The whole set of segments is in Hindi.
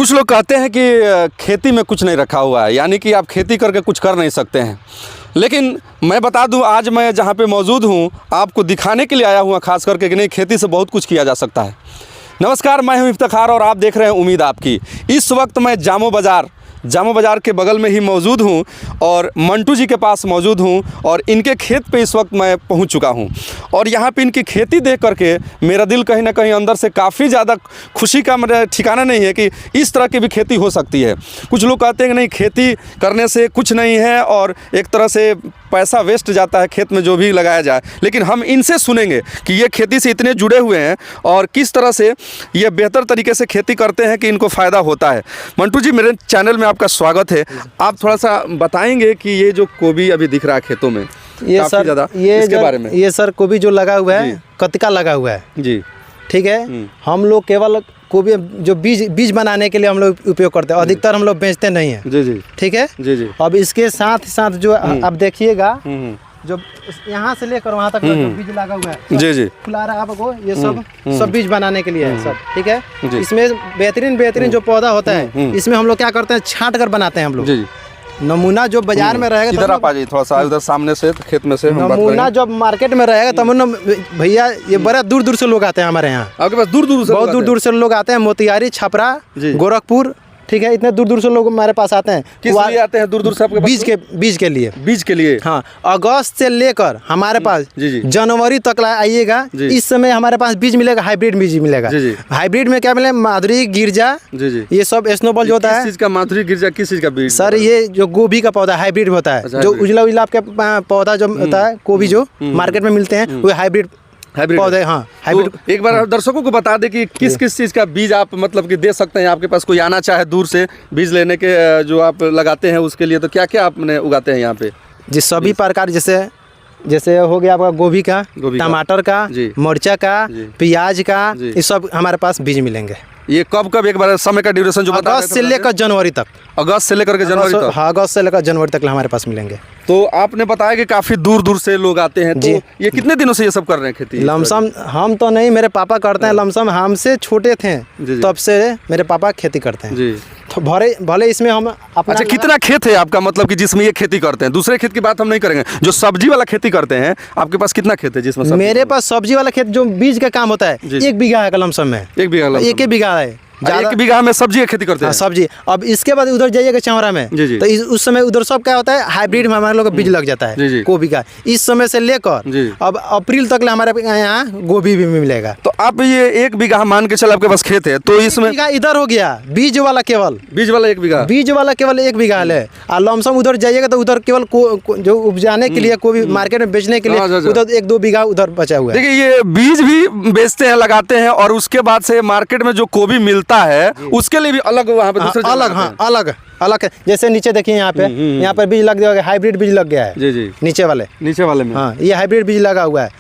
कुछ लोग कहते हैं कि खेती में कुछ नहीं रखा हुआ है, यानी कि आप खेती करके कुछ कर नहीं सकते हैं। लेकिन मैं बता दूं, आज मैं जहां पे मौजूद हूं आपको दिखाने के लिए आया हुआ खास करके कि नहीं, खेती से बहुत कुछ किया जा सकता है। नमस्कार, मैं हूं इफ्तिखार और आप देख रहे हैं उम्मीद आपकी। इस वक्त मैं जामो बाज़ार के बगल में ही मौजूद हूं और मंटू जी के पास मौजूद हूं और इनके खेत पे इस वक्त मैं पहुंच चुका हूं। और यहाँ पे इनकी खेती देख करके मेरा दिल कहीं ना कहीं अंदर से काफ़ी ज़्यादा खुशी का मेरा ठिकाना नहीं है कि इस तरह की भी खेती हो सकती है। कुछ लोग कहते हैं कि नहीं, खेती करने से कुछ नहीं है और एक तरह से पैसा वेस्ट जाता है खेत में जो भी लगाया जाए। लेकिन हम इनसे सुनेंगे कि ये खेती से इतने जुड़े हुए हैं और किस तरह से ये बेहतर तरीके से खेती करते हैं कि इनको फ़ायदा होता है। मंटू जी, मेरे चैनल में आपका स्वागत है। आप थोड़ा सा बताएंगे कि ये जो गोभी अभी दिख रहा है खेतों में, ये सर इसके बारे में। ये सर गोभी जो लगा हुआ है कतिका लगा हुआ है जी, ठीक है। हम लोग केवल गोभी जो बीज बनाने के लिए हम लोग उपयोग करते हैं, अधिकतर हम लोग बेचते नहीं हैं। जी जी, ठीक है जी जी। अब इसके साथ साथ जो आप देखिएगा, जो यहाँ से लेकर वहाँ तक जो बीज लगा हुआ है, जी जी, फुला रहा आपको, ये सब बीज बनाने के लिए है सब। ठीक है, इसमें बेहतरीन जो पौधा होता है, इसमें हम लोग क्या करते हैं, छांट कर बनाते हैं हम लोग। जी, नमूना जो बाजार में रहेगा, इधर आप आ जाइए थोड़ा सा, उधर सामने से खेत में से नमूना जो मार्केट में रहेगा तब ना भैया, ये बड़ा दूर दूर से लोग आते हैं हमारे यहाँ। आपके पास दूर दूर से बहुत दूर दूर से लोग आते हैं, मोतिहारी, छपरा, गोरखपुर, ठीक है, इतने दूर दूर से लोग हमारे पास आते हैं। किस लिए आते हैं दूर दूर से आपके पास? बीज के लिए। हाँ, अगस्त से लेकर हमारे पास जनवरी तक आइएगा, इस समय हमारे पास बीज मिलेगा, हाइब्रिड बीज मिलेगा। हाइब्रिड में क्या मिलेगा, माधुरी, गिरजा, ये सब स्नोबॉल जो होता है। किस चीज का माधुरी, गिरजा, किस चीज का बीज? सर ये जो गोभी का पौधा हाइब्रिड होता है, जो उजला उजला आपके पौधा जो होता है, गोभी जो मार्केट में मिलते हैं, वो हाइब्रिड पौधे। हाँ, हाइब्रिड। तो एक बार दर्शकों को बता दे कि किस किस चीज़ का बीज आप मतलब कि दे सकते हैं। आपके पास कोई आना चाहे दूर से बीज लेने के, जो आप लगाते हैं उसके लिए, तो क्या क्या आपने उगाते हैं यहाँ पे? जी, सभी प्रकार, जैसे हो गया आपका गोभी का, टमाटर का, मिर्चा का, प्याज का, ये सब हमारे पास बीज मिलेंगे। ये कब एक बार समय का ड्यूरेशन जो बता? अगस्त से लेकर जनवरी तक। अगस्त से लेकर के जनवरी तक? हाँ, अगस्त से लेकर जनवरी तक हमारे पास मिलेंगे। तो आपने बताया कि काफ़ी दूर दूर से लोग आते हैं, तो ये कितने दिनों से ये सब कर रहे हैं खेती? लमसम हम तो नहीं, मेरे पापा करते हैं। लमसम हमसे छोटे थे तब से मेरे पापा खेती करते हैं जी। तो भले इसमें हम अपना। अच्छा, कितना खेत है आपका, मतलब कि जिसमें ये खेती करते हैं? दूसरे खेत की बात हम नहीं करेंगे, जो सब्जी वाला खेती करते हैं, आपके पास कितना खेत है जिसमें? मेरे पास सब्जी वाला खेत जो बीज का काम होता है 1 बीघा है लमसम में। 1 बीघा? 1 बीघा है। 1 बीघा में सब्जी की खेती करते हैं? सब्जी। अब इसके बाद उधर जाइएगा चौरा में, तो उस समय उधर सब क्या होता है, हाइब्रिड में हमारे लोग बीज लग जाता है गोभी का। इस समय से लेकर अब अप्रैल तक हमारे यहाँ गोभी भी मिलेगा। तो आप ये 1 बीघा मान के चल आपके पास खेत है, तो इसमें इधर हो गया बीज वाला केवल 1 बीघा, बीज वाला केवल 1 बीघा है। और लमसम उधर जाइएगा तो उधर केवल जो उपजाने के लिए, कोई मार्केट में बेचने के लिए उधर 1-2 बीघा उधर बचा हुआ है। देखिए, ये बीज भी बेचते हैं, लगाते हैं, और उसके बाद से मार्केट में जो गोभी मिलता है उसके लिए भी अलग वहाँ पे दूसरे अलग। हाँ, अलग है। जैसे नीचे देखिए, यहाँ पर बीज लग गया, हाइब्रिड बीज लग गया है जी। नीचे वाले में, हाँ, ये हाइब्रिड बीज लगा हुआ है।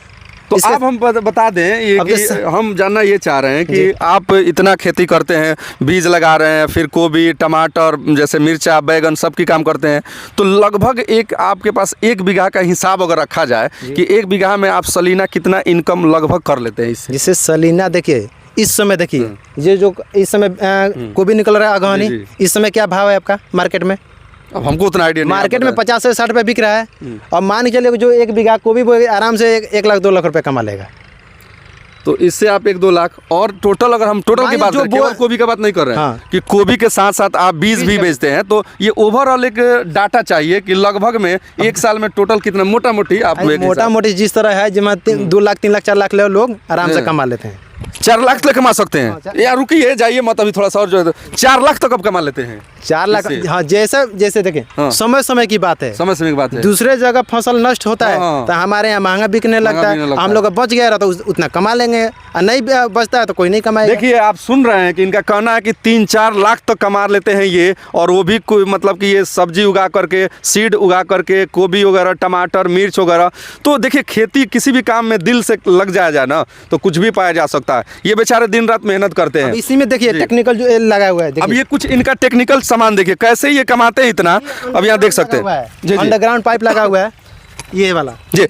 तो आप हम बता दें ये कि हम जानना ये चाह रहे हैं कि आप इतना खेती करते हैं, बीज लगा रहे हैं, फिर गोभी, टमाटर, जैसे मिर्चा, बैगन, सब की काम करते हैं, तो लगभग आपके पास 1 बीघा का हिसाब अगर रखा जाए कि 1 बीघा में आप सलीना कितना इनकम लगभग कर लेते हैं इससे? जिससे सलीना देखिए, इस समय देखिए, ये जो इस समय गोभी निकल रहा है अगवानी, इस समय क्या भाव है आपका मार्केट में? अब हमको उतना आइडिया नहीं। मार्केट में 50 से 60 रुपये बिक रहा है। और मान के चलिए जो 1 बीघा गोभी आराम से 1 लाख 2 लाख रुपये कमा लेगा। तो इससे आप 1-2 लाख, और टोटल अगर हम टोटल की बात करें, केवल गोभी की बात नहीं कर रहे हैं, कि गोभी के साथ साथ आप बीज भी बेचते हैं, तो ये ओवरऑल एक डाटा चाहिए कि लगभग में 1 साल में टोटल कितना मोटा मोटी जिस तरह है, जिसमें 2 लाख 3 लाख 4 लाख लोग आराम से कमा लेते हैं। 4 लाख तक कमा सकते हैं? यार रुकिए, जाइए मत, अभी थोड़ा सा और जो है 4 लाख तक अब कमा लेते हैं? 4 लाख, हाँ, जैसे देखें, समय की बात है, समय की बात है। दूसरे जगह फसल नष्ट होता है तो हमारे यहाँ महंगा बिकने लगता है, हम लोग बच गया तो उतना कमा लेंगे, और नहीं बचता है तो कोई नहीं कमाएगा। देखिए, आप सुन रहे हैं कि इनका कहना है कि 3-4 लाख तक कमा लेते हैं ये, और वो भी कोई मतलब कि ये सब्जी उगा करके, सीड उगा करके, गोभी वगैरह, टमाटर, मिर्च वगैरह। तो देखिए, खेती किसी भी काम में दिल से लग जाए ना, तो कुछ भी पाया जा सकता है। ये बेचारे दिन रात मेहनत करते हैं। इसी में देखिए टेक्निकल जो लगा हुआ है, अब ये कुछ इनका टेक्निकल सामान देखिए, कैसे ये कमाते हैं इतना। अब यहाँ देख सकते हैं, अंडरग्राउंड पाइप लगा हुआ है। ये वाला जी।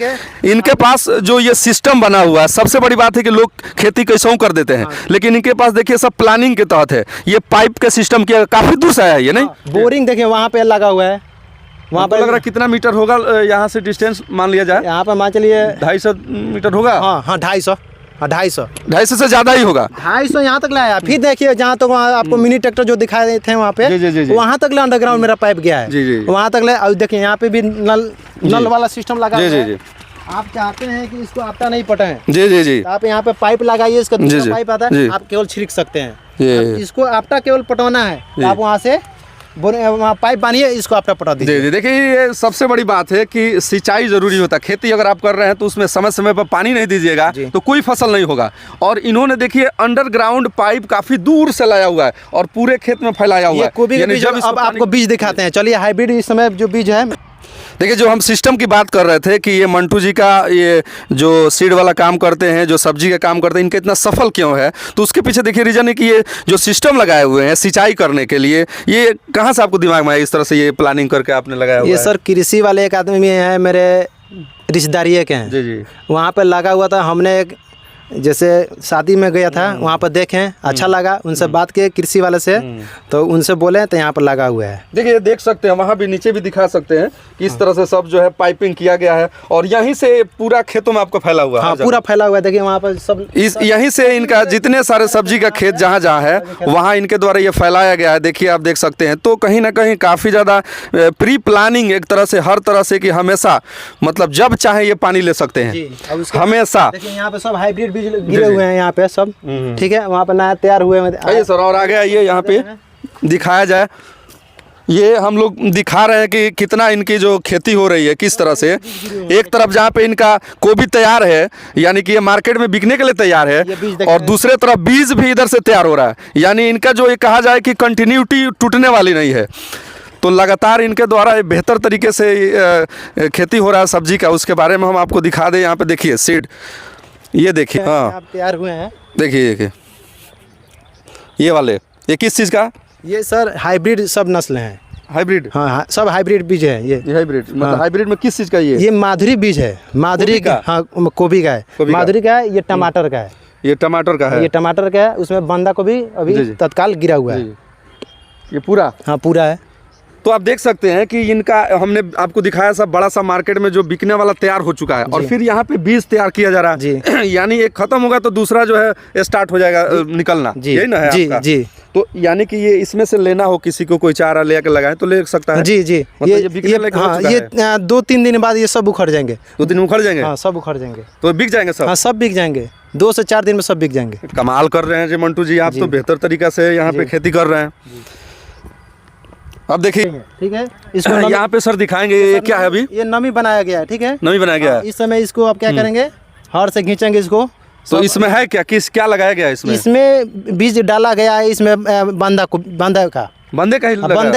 इनके पास जो ये सिस्टम बना हुआ है, सबसे बड़ी बात है कि लोग खेती कैसे कर देते हैं, लेकिन इनके पास देखिए सब प्लानिंग के तहत है। ये पाइप का सिस्टम किया, काफी दूर से आया है ये, नहीं? बोरिंग देखिए वहाँ पे लगा हुआ है, वहाँ पर लग रहा है कितना मीटर होगा यहाँ से डिस्टेंस मान लिया जाए? यहाँ पर मान चलिए 250 मीटर होगा। हाँ 250 से ज्यादा ही होगा। 250 यहाँ तक लाया। फिर देखिए जहाँ तक वहाँ आपको मिनी ट्रैक्टर जो दिखाए थे वहाँ पे, वहाँ तक ले अंडरग्राउंड मेरा पाइप गया है, वहाँ तक ले। और देखिए यहाँ पे भी नल वाला सिस्टम लगा है। आप चाहते हैं कि इसको आपटा नहीं पटाएं, जी, तो आप यहाँ पे पाइप लगाइए, इसका दूसरा पाइप आता है, आप केवल छिड़क सकते हैं। इसको आपटा केवल पटवाना है, तो आप वहाँ से वहाँ पाइप बांधिए, इसको आपटा पटा दीजिए। जी, देखिए ये सबसे बड़ी बात है कि सिंचाई जरूरी होता है। खेती अगर आप कर रहे हैं तो उसमें समय समय पर पानी नहीं दीजिएगा तो कोई फसल नहीं होगा। और इन्होंने देखिए अंडरग्राउंड पाइप काफी दूर से लाया हुआ है और पूरे खेत में फैलाया हुआ है। गोभी के बीज अब आपको बीज दिखाते हैं, चलिए हाइब्रिड इस समय जो बीज है। देखिए जो हम सिस्टम की बात कर रहे थे कि ये मंटू जी का ये जो सीड वाला काम करते हैं, जो सब्जी का काम करते हैं, इनका इतना सफल क्यों है, तो उसके पीछे देखिए रीजन है कि ये जो सिस्टम लगाए हुए हैं सिंचाई करने के लिए, ये कहाँ से आपको दिमाग में आया इस तरह से ये प्लानिंग करके आपने लगाया हुआ है? ये सर कृषि वाले एक आदमी है, मेरे रिश्तेदारी के हैं। जी। वहाँ पर लगा हुआ था, हमने एक जैसे शादी में गया था, वहाँ पर देखें, अच्छा लगा, उनसे बात किए कृषि वाले से, तो उनसे बोले तो यहाँ पर लगा हुआ है। देखिए देख सकते हैं, वहाँ भी नीचे भी दिखा सकते हैं कि इस तरह से सब जो है पाइपिंग किया गया है और यहीं से पूरा खेतों में आपको फैला हुआ है। हाँ, पूरा फैला हुआ है। देखिए वहाँ पर सब यहीं से इनका जितने सारे सब्जी का खेत जहाँ जहाँ है वहाँ इनके द्वारा ये फैलाया गया है। देखिए आप देख सकते हैं, तो कहीं ना कहीं काफ़ी ज़्यादा प्री प्लानिंग एक तरह से, हर तरह से कि हमेशा मतलब जब चाहे ये पानी ले सकते हैं हमेशा। देखिए यहाँ पे सब हाइब्रिड बीज गिरे हुए हैं यहाँ पे सब, ठीक है, वहाँ पे नया तैयार हुए हैं। आइए सर और आगे आइए, यहाँ पे दिखाया जाए। ये हम लोग दिखा रहे हैं कि कितना इनकी जो खेती हो रही है, किस तरह से। एक तरफ जहाँ पे इनका गोभी तैयार है, यानी कि ये मार्केट में बिकने के लिए तैयार है, और दूसरे तरफ बीज भी इधर से तैयार हो रहा है। यानी इनका जो ये कहा जाए कि कंटिन्यूटी टूटने वाली नहीं है। तो लगातार इनके द्वारा बेहतर तरीके से खेती हो रहा है सब्जी का, उसके बारे में हम आपको दिखा दें। यहाँ पे देखिए सीड, ये देखिए, हाँ तैयार हुए हैं। देखिए ये वाले, ये किस चीज़ का? ये सर हाइब्रिड सब नस्ल हैं। हाइब्रिड? हाँ, सब हाइब्रिड बीज है। ये हाइब्रिड मतलब हाइब्रिड में किस चीज़ का? ये माधुरी बीज है। माधुरी का? हाँ, गोभी का है, माधुरी का है। ये टमाटर का है। ये टमाटर का है? ये टमाटर का है। उसमें बंदा गोभी अभी तत्काल गिरा हुआ है। ये पूरा? हाँ पूरा है। तो आप देख सकते हैं कि इनका हमने आपको दिखाया सब बड़ा सा मार्केट में जो बिकने वाला तैयार हो चुका है, और फिर यहाँ पे बीज तैयार किया जा रहा है। यानी एक खत्म होगा तो दूसरा जो है स्टार्ट हो जाएगा निकलना, यही ना है आपका? जी। तो यानी कि ये इसमें से लेना हो किसी को, कोई चारा लेकर लगाए तो ले सकता है? जी। मतलब ये बिकने लायक हो चुका है। 2-3 दिन बाद ये सब उखड़ जाएंगे। 2 दिन उखड़ जाएंगे? हाँ, सब उखड़ जाएंगे। तो बिक जाएंगे सब? हाँ, सब बिक जाएंगे। 2 से 4 दिन में सब बिक जाएंगे। कमाल कर रहे हैं जी मंटू जी, आप तो बेहतर तरीका से यहाँ पे खेती कर रहे हैं। अब देखिए, ठीक है, इसको यहाँ पे सर दिखाएंगे ये क्या है? अभी ये नमी बनाया गया है, ठीक है, नमी बनाया गया है। इस समय इसको आप क्या करेंगे, हर से खींचेंगे इसको। तो इसमें है क्या लगाया गया है इसमें? इसमें बीज डाला गया है, इसमें बंदे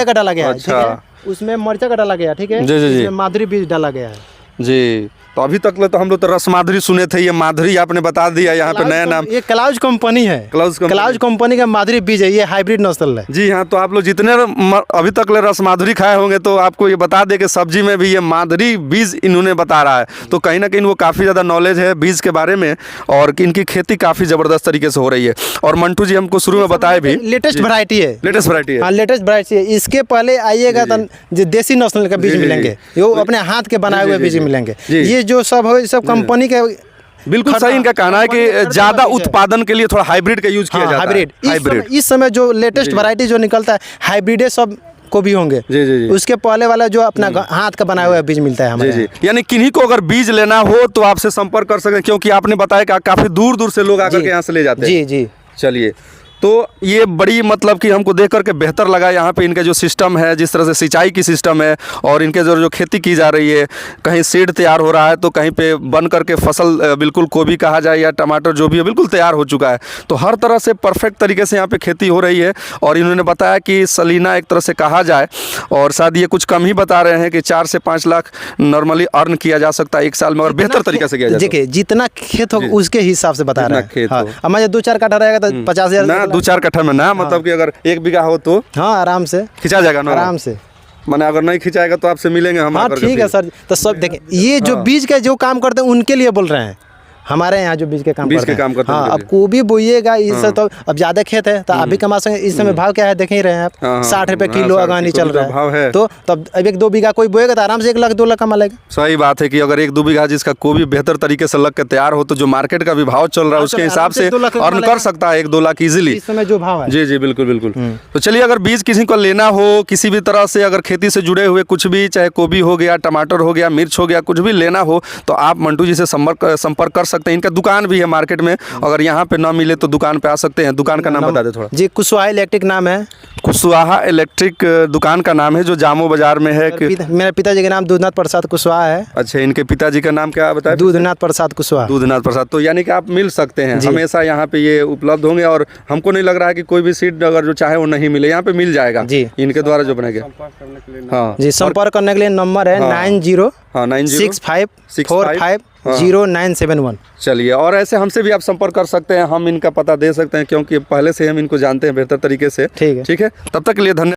का डाला गया है, ठीक है। उसमें मरचा का डाला गया, ठीक है, इसमें माधुरी बीज डाला गया है जी। तो अभी तक ले तो हम लोग तो रस माधुरी सुने थे, ये माधुरी आपने बता दिया, यहाँ पे नया नाम। ये क्लाउज कंपनी है, क्लाउज कंपनी का माधुरी बीज है, ये हाइब्रिड नस्ल है। जी हाँ, तो आप लोग जितने अभी तक ले रस माधुरी खाए होंगे तो आपको ये बता दे कि सब्जी में भी ये माधुरी बीज इन्होंने बता रहा है। तो कहीं ना कहीं वो काफ़ी ज़्यादा नॉलेज है बीज के बारे में, और इनकी खेती काफ़ी ज़बरदस्त तरीके से हो रही है। और मंटू जी हमको शुरू में बताए भी लेटेस्ट वैरायटी है। लेटेस्ट वैरायटी है? हाँ, लेटेस्ट वैरायटी है। इसके पहले आइएगा तो देसी नस्ल का बीज मिलेंगे, वो अपने हाथ के बनाए हुए बीज मिलेंगे। ये जो सब हो, सब कंपनी के बिल्कुल सही इनका कहना है कि ज्यादा उत्पादन के लिए थोड़ा हाइब्रिड का यूज किया जाता है। हाइब्रिड इस समय जो लेटेस्ट वैरायटी जो निकलता है, हाइब्रिड सब को भी होंगे। जी। उसके पहले वाला जो अपना हाथ का बनाया हुआ बीज मिलता है हमारे। यानी किन्हीं को अगर बीज लेना हो तो आपसे संपर्क कर सकते हैं, क्योंकि आपने बताया कि काफी दूर दूर से लोग आकर के यहाँ से ले जाते हैं। जी। चलिए, तो ये बड़ी मतलब कि हमको देख करके बेहतर लगा यहाँ पे इनका जो सिस्टम है, जिस तरह से सिंचाई की सिस्टम है, और इनके जो खेती की जा रही है, कहीं सीड तैयार हो रहा है तो कहीं पे बन करके फसल बिल्कुल गोभी कहा जाए या टमाटर जो भी है बिल्कुल तैयार हो चुका है। तो हर तरह से परफेक्ट तरीके से यहाँ पे खेती हो रही है। और इन्होंने बताया कि सलीना एक तरह से कहा जाए, और शायद ये कुछ कम ही बता रहे हैं कि 4 से 5 लाख नॉर्मली अर्न किया जा सकता है एक साल में, और बेहतर तरीके से किया जाए। देखिए, जितना खेत हो उसके हिसाब से बता रहे हैं। हमारे 2-4 काठा रहेगा तो 50,000, 2-4 कट्ठा में ना, मतलब कि अगर 1 बीघा हो तो हाँ आराम से खिंचा जाएगा ना, आराम से। मैंने अगर नहीं खिंचाएगा तो आपसे मिलेंगे हम हाँ आकर के ठीक है फिर। सर। तो सब देखें, ये जो बीज के जो काम करते हैं उनके लिए बोल रहे हैं, हमारे यहाँ जो बीज के काम करते हैं। हाँ, अब गोभी बोइएगा इससे तो अब ज़्यादा खेत है तो आप भी कमा सकेंगे। इस समय भाव क्या है देख ही रहे हैं आप, 60 रुपये किलो अगानी चल रहा है। तो तब अब 1-2 बीघा कोई बोएगा तो आराम से 1 लाख 2 लाख कमा लेगा। सही बात है कि अगर 1-2 बीघा जिसका गोभी बेहतर तरीके से लग के तैयार हो तो जो मार्केट का भी भाव चल रहा है उसके हिसाब से अर्न कर सकता है 1-2 लाख इजीली इस समय जो भाव है। जी जी बिल्कुल बिल्कुल। तो चलिए, अगर बीज किसी को लेना हो किसी भी तरह से, अगर खेती से जुड़े हुए कुछ भी, चाहे गोभी हो गया, टमाटर हो गया, मिर्च हो गया, कुछ भी लेना हो तो आप मंटू जी से संपर्क कर सकते हैं। इनका दुकान भी है मार्केट में, अगर यहाँ पे ना मिले तो दुकान पे आ सकते हैं। दुकान का नाम बता दे थोड़ा। जी, कुशवाहा इलेक्ट्रिक नाम है। कुशवाहा इलेक्ट्रिक दुकान का नाम है, जो जामो बाजार में है। मेरे पिताजी का नाम दूधनाथ प्रसाद कुशवाहा है। अच्छा, इनके पिताजी का नाम क्या बताया? दूधनाथ प्रसाद कुशवाहा। दूधनाथ प्रसाद। तो यानी कि आप मिल सकते हैं हमेशा, यहाँ पे ये उपलब्ध होंगे और हमको नहीं लग रहा है कि कोई भी सीट अगर जो चाहे वो नहीं मिले, यहाँ पे मिल जाएगा जी, इनके द्वारा जो बनेगा। हाँ जी, संपर्क करने के लिए नंबर है 9065450971। चलिए, और ऐसे हमसे भी आप संपर्क कर सकते हैं, हम इनका पता दे सकते हैं क्योंकि पहले से हम इनको जानते हैं बेहतर तरीके से। ठीक है, तब तक के लिए धन्यवाद।